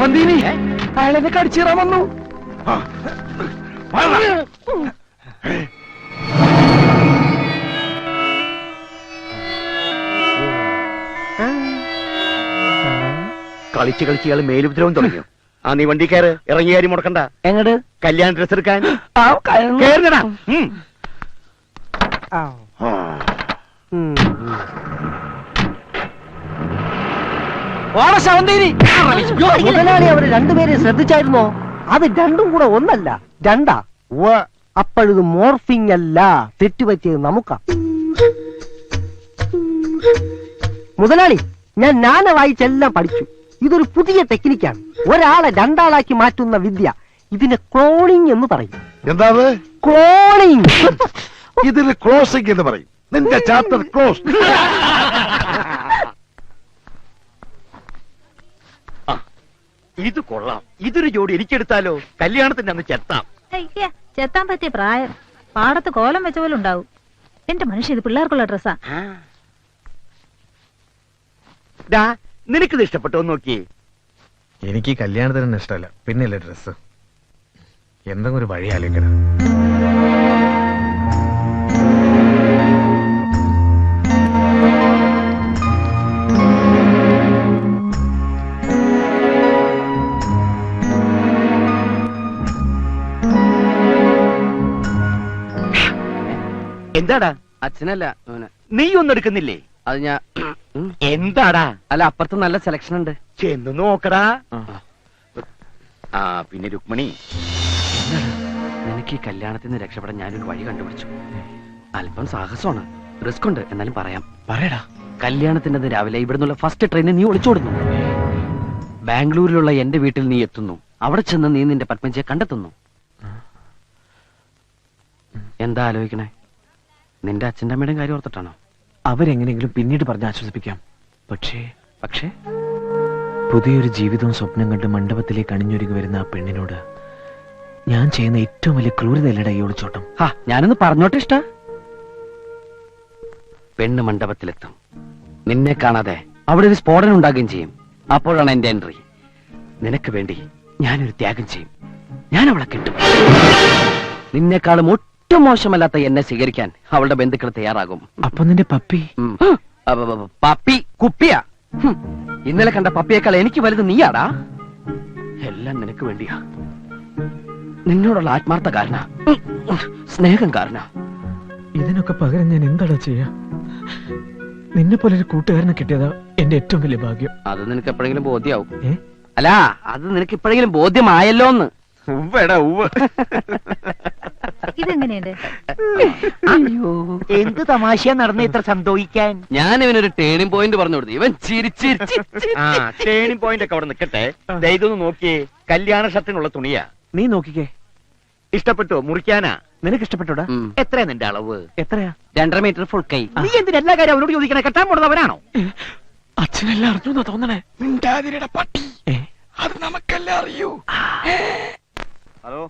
ശവന്തീനി അയാളെന്നെ കടിച്ചീറാൻ വന്നു. കളിച്ച് കളിച്ച് ഇയാള് മേലുപദ്രവം തുടങ്ങിയോ? ആ നീ വണ്ടി കയറ്, ഇറങ്ങി കാര്യം മുടക്കണ്ട. എങ്ങട്? കല്യാണ ഡ്രസ് എടുക്കാൻ. മുതലാളി അവര് രണ്ടുപേരെ ശ്രദ്ധിച്ചായിരുന്നോ? അത് രണ്ടും കൂടെ ഒന്നല്ല, രണ്ടാ. അപ്പോഴിത് മോർഫിംഗ് അല്ല, തെറ്റുപറ്റിയത് നമുക്കാ. മുതലാളി, ഞാൻ നാന വായിച്ചെല്ലാം പഠിച്ചു. ഇതൊരു പുതിയ ടെക്നിക്കാണ്, ഒരാളെ രണ്ടാളാക്കി മാറ്റുന്ന വിദ്യ. ഇതിനെ ക്ലോണിംഗ് എന്ന് പറയും. എന്താ ക്ലോണിംഗ്? ഇതിന് ക്ലോസിംഗ് എന്ന് പറയും. നിന്റെ ചാപ്റ്റർ ക്ലോസ്. ഇത് കൊള്ളാം. ഇതൊരു ജോഡി എനിക്കെടുത്താലോ? കല്യാണത്തിന്റെ അന്ന് ചെത്താം. ചെത്താൻ പറ്റിയ പ്രായം. പാടത്ത് കോലം വെച്ച പോലെ ഉണ്ടാവും. എന്റെ മനുഷ്യ, ഇത് പിള്ളേർക്കുള്ള ഡ്രസ്സാ. നിനക്കിത് ഇഷ്ടപ്പെട്ടോ? നോക്കിയേ. എനിക്ക് കല്യാണത്തിന് ഇഷ്ടമല്ല, പിന്നെയല്ലേ ഡ്രസ്. എന്തെങ്കിലും ഒരു വഴി ആലോചിക്കണം. എന്താടാ? അച്ഛനല്ല, നീ ഒന്നും എടുക്കുന്നില്ലേ? അത് ഞാൻ. എന്താടാ? അല്ല, അപ്പുറത്ത് നല്ല സെലക്ഷൻ ഉണ്ട്, ചെന്ന് നോക്കടാ. ആ പിന്നെ രുക്മിണി, നിനക്ക് ഈ കല്യാണത്തിന് രക്ഷപ്പെടാൻ ഞാനൊരു വഴി കണ്ടുപിടിച്ചു. അല്പം സാഹസമാണ്, റിസ്ക് ഉണ്ട്, എന്നാലും പറയാം. പറയടാ. കല്യാണത്തിന്റെ രാവിലെ ഇവിടുന്നുള്ള ഫസ്റ്റ് ട്രെയിനിൽ നീ ഒളിച്ചോടുന്നു. ബാംഗ്ലൂരിലുള്ള എന്റെ വീട്ടിൽ നീ എത്തുന്നു. അവിടെ ചെന്ന് നീ നിന്റെ പത്മജിയെ കണ്ടെത്തുന്നു. എന്താ ആലോചിക്കണേ? നിന്റെ അച്ഛൻ്റെ അമ്മയുടെയും കാര്യം ഓർത്തിട്ടാണോ? അവരെങ്ങനെയെങ്കിലും പിന്നീട് പറഞ്ഞ് ആശ്വസിപ്പിക്കാം. പക്ഷേ പുതിയൊരു ജീവിതവും സ്വപ്നം കണ്ട് മണ്ഡപത്തിലേക്ക് അണിഞ്ഞൊരുങ്ങി വരുന്ന ആ പെണ്ണിനോട് ഞാൻ ചെയ്യുന്ന ഏറ്റവും വലിയ ക്രൂരതയല്ലടാ ഈ ഒളിച്ചോട്ടം. ഞാനൊന്ന് പറഞ്ഞോട്ടെ. ഇഷ്ട പെണ്ണ് മണ്ഡപത്തിലെത്തും. നിന്നെ കാണാതെ അവിടെ ഒരു സ്ഫോടനം ഉണ്ടാകുകയും ചെയ്യും. അപ്പോഴാണ് എന്റെ എൻട്രി. നിനക്ക് വേണ്ടി ഞാനൊരു ത്യാഗം ചെയ്യും. ഞാൻ അവളെ കിട്ടും. നിന്നെക്കാളും ഒട്ടും മോശമല്ലാത്ത എന്നെ സ്വീകരിക്കാൻ അവളുടെ ബന്ധുക്കൾ തയ്യാറാകും. അപ്പൊ നിന്റെ പപ്പി? പപ്പി കുപ്പിയാ. ഇന്നലെ കണ്ട പപ്പിയേക്കാൾ എനിക്ക് വലുത് നീയാടാ. എല്ലാം നിനക്ക് വേണ്ടിയാ. നിന്നോടുള്ള ആത്മാർത്ഥ കാരണ, സ്നേഹം കാരണ. ഇതിനൊക്കെ പകരം ഞാൻ എന്താടാ ചെയ്യാ? നിന്നെ പോലെ ഒരു കൂട്ടുകാരനെ കിട്ടിയതാ എന്റെ ഏറ്റവും വലിയ ഭാഗ്യം. അത് നിനക്ക് എപ്പോഴെങ്കിലും ബോധ്യാവും. അല്ല, അത് നിനക്ക് ഇപ്പോഴെങ്കിലും ബോധ്യമായല്ലോ എന്ന്. ഇതെങ്ങനെയുണ്ട്? അയ്യോ, എന്ത് തമാശയാ നടന്ന ഇത്ര സന്തോഷിക്കാൻ? ഞാൻ ഇവനൊരു ടേണിംഗ് പോയിന്റ് പറഞ്ഞു കൊടുത്തു. ഇവൻ ടേണിംഗ് പോയിന്റ് ഒക്കെ അവിടെ നിൽക്കട്ടെ. ഇതൊന്ന് നോക്കിയേ, കല്യാണ ഷർട്ടിനുള്ള തുണിയാ. നീ നോക്കിക്കേ. ഇഷ്ടപ്പെട്ടോ? മുറിക്കാനാ? നിനക്ക് ഇഷ്ടപ്പെട്ടോടാ? എത്രയാ നിന്റെ അളവ്? എത്രയാ? 2.5 മീറ്റർ ഫുൾ കൈ. നീ എന്തിനാ എല്ലാ കാര്യം അവനോട് ചോദിക്കണേ? കെട്ടാൻ പോണതവനാണോ? അച്ഛനെല്ലാം അറിഞ്ഞു തോന്നണേ. മിണ്ടാതിരിയുടെ പട്ടി, അത് നമുക്കെല്ലാം അറിയൂ. ഹലോ,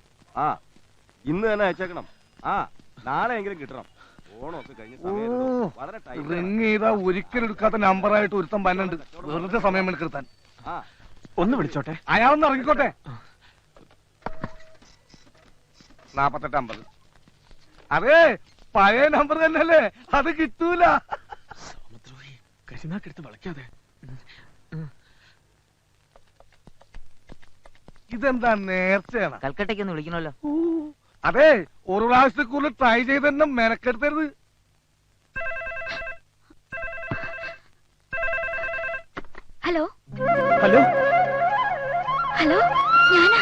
ഇന്ന് തന്നെ അയച്ചേക്കണം. നാളെ എങ്കിലും കിട്ടണം. ഓണമൊക്കെ കഴിഞ്ഞ് റിങ് ചെയ്താ ഒരിക്കലും എടുക്കാത്ത നമ്പറായിട്ട് ഒരുത്തം പന്നുണ്ട്. വെറുതെ സമയം മെനക്കെടുത്താൻ. ഒന്ന് വിളിച്ചോട്ടെ, അയാളൊന്ന് ഇറങ്ങിക്കോട്ടെ. 4850. അതെ, പഴയ നമ്പർ തന്നെയല്ലേ, അത് കിട്ടൂല. കരിനാക്കെടുത്ത് വളയ്ക്കാതെ. ഇതെന്താ നേർച്ചയാണ്? കൽക്കട്ടയ്ക്ക് ഒന്ന് വിളിക്കണല്ലോ. അതെ, ഒരു പ്രാവശ്യത്തെ കൂടുതൽ ട്രൈ ചെയ്ത് തന്നെ മെനക്കെടുത്തരുത്. ഹലോ ഹലോ ഹലോ, ഞാനാ.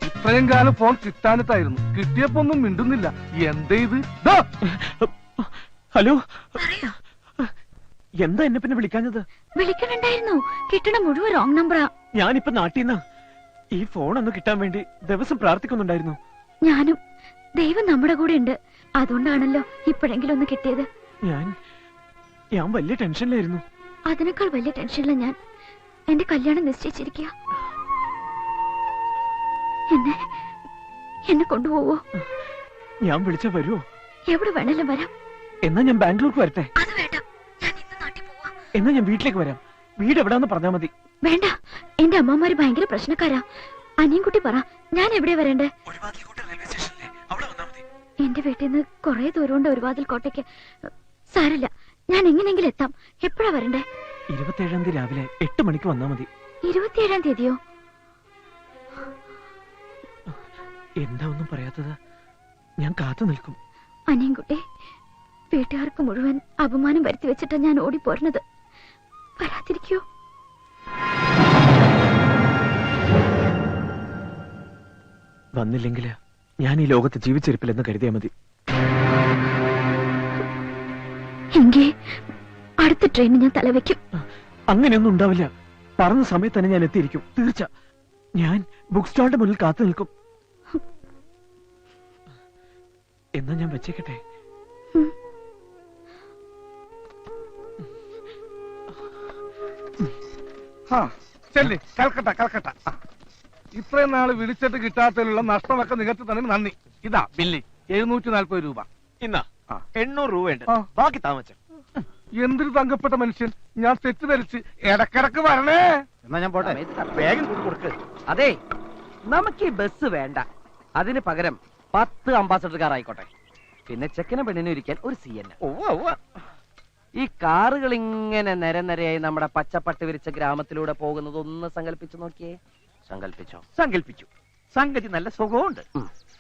ഇത്രയും കാലം ഫോൺ കിട്ടാനിട്ടായിരുന്നു. കിട്ടിയപ്പോ ഒന്നും മിണ്ടുന്നില്ല. എന്താ ഇത്? ഹലോ, എന്താ എന്നെ പിന്നെ വിളിക്കാഞ്ഞത്? വിളിക്കണുണ്ടായിരുന്നു, കിട്ടണ മുഴുവൻ റോങ് നമ്പറാ. ഞാനിപ്പോ നാട്ടിൽ ഈ ഫോൺ ഒന്ന് കിട്ടാൻ വേണ്ടി ദിവസം പ്രാർത്ഥിക്കുന്നുണ്ടായിരുന്നു. ഞാനും. ദൈവം നമ്മുടെ കൂടെ ഉണ്ട്. അതുകൊണ്ടാണല്ലോ ഇപ്പോഴെങ്കിലും ഒന്ന് കിട്ടിയത്. ഞാൻ വലിയ ടെൻഷനിലായിരുന്നു. അതിനേക്കാൾ വലിയ ടെൻഷനില്ല ഞാൻ. എന്റെ കല്യാണം നിശ്ചയിച്ചിരിക്കുക. എന്നെ കൊണ്ടുപോവോ? ഞാൻ വിളിച്ച വരുമോ? എവിടെ വേണേലും വരാം. എന്നാ ഞാൻ ബാംഗ്ലൂർക്ക് വരട്ടെ? അത് വേണ്ട, ഞാൻ ഇന്ന് നാട്ടിൽ പോവാ. എന്നാ ഞാൻ വീട്ടിലേക്ക് വരാം. വീട് എവിടാന്ന് പറഞ്ഞാ മതി. വേണ്ട, എന്റെ അമ്മമാര് ഭയങ്കര പ്രശ്നക്കാരാ. അനിയൻകുട്ടി പറ, ഞാൻ എവിടെയാ വരണ്ടേ? എന്റെ വീട്ടിൽ നിന്ന് കുറെ ദൂരമുണ്ട് ഒരുവാതിൽ കോട്ടയ്ക്ക്. സാരല്ല, ഞാൻ എങ്ങനെയെങ്കിലും എത്താം. എപ്പോഴാ വരണ്ടേ? 27-ാം തീയതി രാവിലെ 8 മണിക്ക് വന്നാ മതി. 27-ാം തീയതിയോ? എന്താ ഒന്നും പറയാത്തത്? ഞാൻ കാത്തു നിൽക്കും. അനിയൻകുട്ടി, വീട്ടുകാർക്ക് മുഴുവൻ അപമാനം വരുത്തി വെച്ചിട്ടാ ഞാൻ ഓടിപ്പോരുന്നത്. വരാതിരിക്കോ? വന്നില്ലെങ്കിൽ ഞാൻ ഈ ലോകത്ത് ജീവിച്ചിരിപ്പില്ലെന്ന് കരുതിയാ മതി. എങ്കിൽ അടുത്ത ട്രെയിനിന് ഞാൻ തലവെക്കും. അങ്ങനെയൊന്നും ഉണ്ടാവില്ല. പറഞ്ഞ സമയത്ത് തന്നെ ഞാൻ എത്തിയിരിക്കും, തീർച്ച. ഞാൻ ബുക്ക് സ്റ്റാളിന്റെ മുന്നിൽ കാത്തു നിൽക്കും. എന്നാ ഞാൻ വെച്ചേക്കട്ടെ? ചെല്ലി കൽക്കട്ട കൽക്കട്ട. ഇത്രയും നാള് വിളിച്ചിട്ട് കിട്ടാത്തതിലുള്ള നഷ്ടമൊക്കെ നികത്തി തന്നെ നന്ദി. ഇതാ ബില്ല് 740 രൂപ. ഇന്നാ 800 രൂപയുണ്ട്. ആ. ബാക്കി താമസം. എന്തൊരു തങ്കപ്പെട്ട മനുഷ്യൻ. ഞാൻ തെറ്റിദ്ധരിച്ച് ഇടക്കിടക്ക് വരണേ. എന്നാ ഞാൻ പോട്ടെ. വേഗം കൊടുക്ക്. അതെ, നമുക്ക് ഈ ബസ് വേണ്ട. അതിന് പകരം 10 അംബാസഡർ കാർ ആയിക്കോട്ടെ. പിന്നെ ചെക്കനെ പെണ്ണിനും ഇരിക്കാൻ ഒരു CN. ഈ കാറുകൾ ഇങ്ങനെ നിരനിരയായി നമ്മുടെ പച്ചപ്പട്ട് വിരിച്ച ഗ്രാമത്തിലൂടെ പോകുന്നത് ഒന്ന് സങ്കല്പിച്ചു നോക്കിയേ. സങ്കല്പിച്ചു. സംഗതി നല്ല സുഖമുണ്ട്.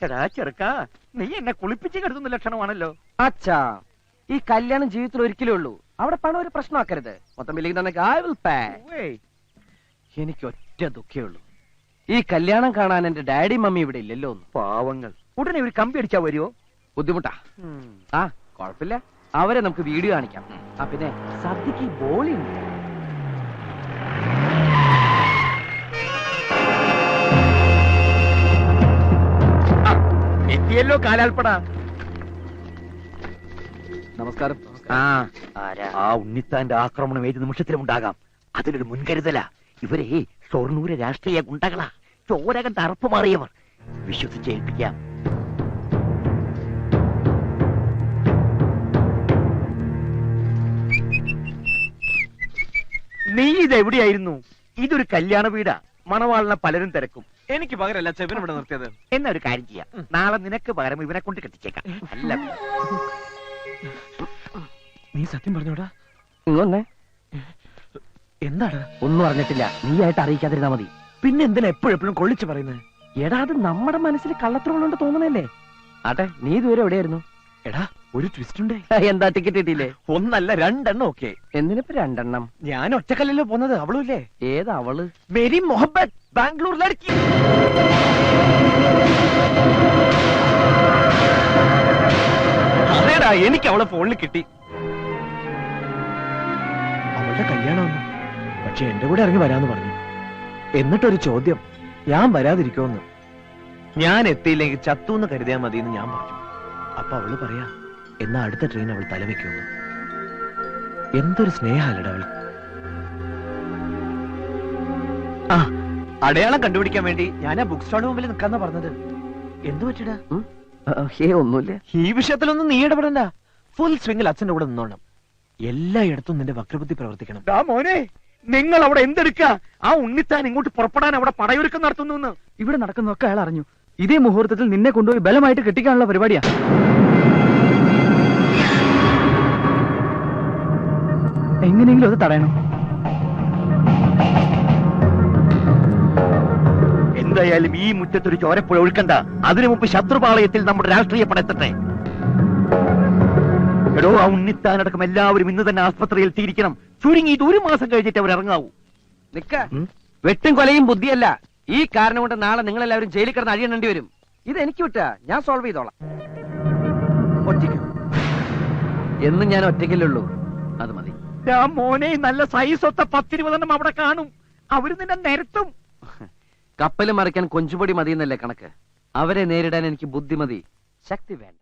എടാ ചെറുക്കാ, നീ എന്നെ കുളിപ്പിച്ച് കരുതുന്ന ലക്ഷണമാണല്ലോ. അച്ഛാ, ഈ കല്യാണം ജീവിതത്തിൽ ഒരിക്കലേ ഉള്ളൂ. അവിടെ പണം ഒരു പ്രശ്നമാക്കരുത്. മൊത്തം ബില്ലിംഗ് തന്നെ I will pay. എനിക്ക് ഒറ്റ ദുഃഖേ ഉള്ളൂ, ഈ കല്യാണം കാണാൻ എന്റെ ഡാഡി മമ്മി ഇവിടെ ഇല്ലല്ലോ. പാവങ്ങൾ. ഉടനെ ഒരു കമ്പി അടിച്ചാ വരുമോ? ബുദ്ധിമുട്ടാ. ആ കുഴപ്പമില്ല, അവരെ നമുക്ക് വീഡിയോ കാണിക്കാം. ആ പിന്നെ സദ്യക്ക് ബോളി ഉണ്ട്. എത്തിയല്ലോ കാലാൽപ്പട. നമസ്കാരം. ആ ഉണ്ണിത്താന്റെ ആക്രമണം ഏത് നിമിഷത്തിലും ഉണ്ടാകാം. അതിലൊരു മുൻകരുതല. ഇവരെ ഷൊർണൂര് രാഷ്ട്രീയ ഗുണ്ടകളാ, ചോരകന്റെ അറപ്പ് മാറിയവർ. വിശ്വസിച്ച് ഏൽപ്പിക്കാം. നീ ഇതെവിടെയായിരുന്നു? ഇതൊരു കല്യാണ വീടാ. മണവാളിനെ പലരും തിരക്കും. എനിക്ക് പകരല്ല ചെവിന് ഇവിടെ നിർത്തിയത്. എന്നാ ഒരു കാര്യം ചെയ്യാം, നാളെ നിനക്ക് പകരം ഇവനെ കൊണ്ട് കെട്ടിച്ചേക്കാം. അല്ല, നീ സത്യം പറഞ്ഞോടാ? ഇങ്ങൊന്നേ. എന്താണ്? ഒന്നും അറിഞ്ഞിട്ടില്ല. നീ ആയിട്ട് അറിയിക്കാതിരുന്നാ മതി. പിന്നെ എന്തിനാ എപ്പോഴെപ്പോഴും കൊള്ളിച്ചു പറയുന്നത്? എടാ, അത് നമ്മുടെ മനസ്സിൽ കള്ളത്തരമുള്ളോണ്ട് തോന്നണല്ലേ. ആട്ടെ, നീ ഇതുവരെ എവിടെയായിരുന്നു? എടാ, ഒരു ട്വിസ്റ്റ് ഉണ്ടേ. എന്താ ടിക്കറ്റ് കിട്ടിയില്ലേ? ഒന്നല്ല 2 എണ്ണം. ഓക്കെ, എന്തിനിപ്പോ 2 എണ്ണം? ഞാൻ ഒറ്റക്കല്ലല്ലോ പോന്നത്, അവളും ഇല്ലേ? ഏതാ അവള്? മേരി മൊഹബത്ത്, ബാംഗ്ലൂർ ലड़की. അതേടാ, എനിക്ക് അവളെ ഫോണിൽ കിട്ടി. അവളുടെ കല്യാണമൊന്നും. പക്ഷെ എന്റെ കൂടെ ഇറങ്ങി വരാന്ന് പറഞ്ഞു. എന്നിട്ടൊരു ചോദ്യം, ഞാൻ വരാതിരിക്കുമെന്ന്. ഞാൻ എത്തിയില്ലെങ്കിൽ ചത്തൂന്ന് കരുതിയാൽ മതി എന്ന് ഞാൻ പറഞ്ഞു. അപ്പൊ അവള് പറയാ, എന്നാ അടുത്ത ട്രെയിൻ അവൾ തലവെക്കുമെന്ന്. എന്തൊരു സ്നേഹമല്ലട അവൾ. ആ, അടയാളം കണ്ടുപിടിക്കാൻ വേണ്ടി ഞാൻ ആ ബുക്ക് സ്റ്റാളിന് മുമ്പിൽ നിൽക്കാന്നാ പറഞ്ഞത്. എന്തു പറ്റിടാ? ഒന്നുമില്ല. ഈ വിഷയത്തിലൊന്നും നീ ഇടപെടണ്ട. ഫുൾ സ്വിംഗിൽ അച്ഛന്റെ കൂടെ നിന്നോണം. എല്ലായിടത്തും നിന്റെ വക്രബുദ്ധി പ്രവർത്തിക്കണം. മോനെ, നിങ്ങൾ അവിടെ എന്തെടുക്ക? ആ ഉണ്ണിത്താൻ ഇങ്ങോട്ട് പുറപ്പെടാൻ അവിടെ പടയൊരുക്കം നടത്തുന്നു. ഇവിടെ നടക്കുന്നതൊക്കെ അയാൾ അറിഞ്ഞു. ഇതേ മുഹൂർത്തത്തിൽ നിന്നെ കൊണ്ടുപോയി ബലമായിട്ട് കെട്ടിക്കാനുള്ള പരിപാടിയാ. എങ്ങനെയെങ്കിലും അത് തടയണം. എന്തായാലും ഈ മുറ്റത്തൊരു ചോരപ്പുഴ ഒഴുക്കണ്ട. അതിനു മുമ്പ് ശത്രുപാളയത്തിൽ നമ്മുടെ രാഷ്ട്രീയ പടത്തട്ടെ. എടോ, ആ ഉണ്ണിത്താനടക്കം എല്ലാവരും ഇന്ന് തന്നെ ആസ്പത്രിയിൽ എത്തിയിരിക്കണം. ചുരുങ്ങി ഇത് 1 മാസം കഴിഞ്ഞിട്ട് അവർ ഇറങ്ങാവൂ. നിക്ക, വെട്ടും കൊലയും ബുദ്ധിയല്ല. ഈ കാരണം കൊണ്ട് നാളെ നിങ്ങൾ എല്ലാവരും ജയിലിൽ കിടന്ന് അഴിയണേണ്ടി വരും. ഇത് എനിക്ക് വിട്ടാ, ഞാൻ സോൾവ് ചെയ്തോളാം. ഒറ്റയ്ക്ക് എന്നും ഞാൻ ഒറ്റയ്ക്കല്ലുള്ളൂ, അത് മതി. മോനെ, നല്ല സൈസൊത്ത 10-20 അവിടെ കാണും. അവര് നിന്നെ നിരത്തും. കപ്പല് മറിക്കാൻ കൊഞ്ചുപൊടി മതിയെന്നല്ലേ കണക്ക്. അവരെ നേരിടാൻ എനിക്ക് ബുദ്ധിമതി, ശക്തി വേണ്ട.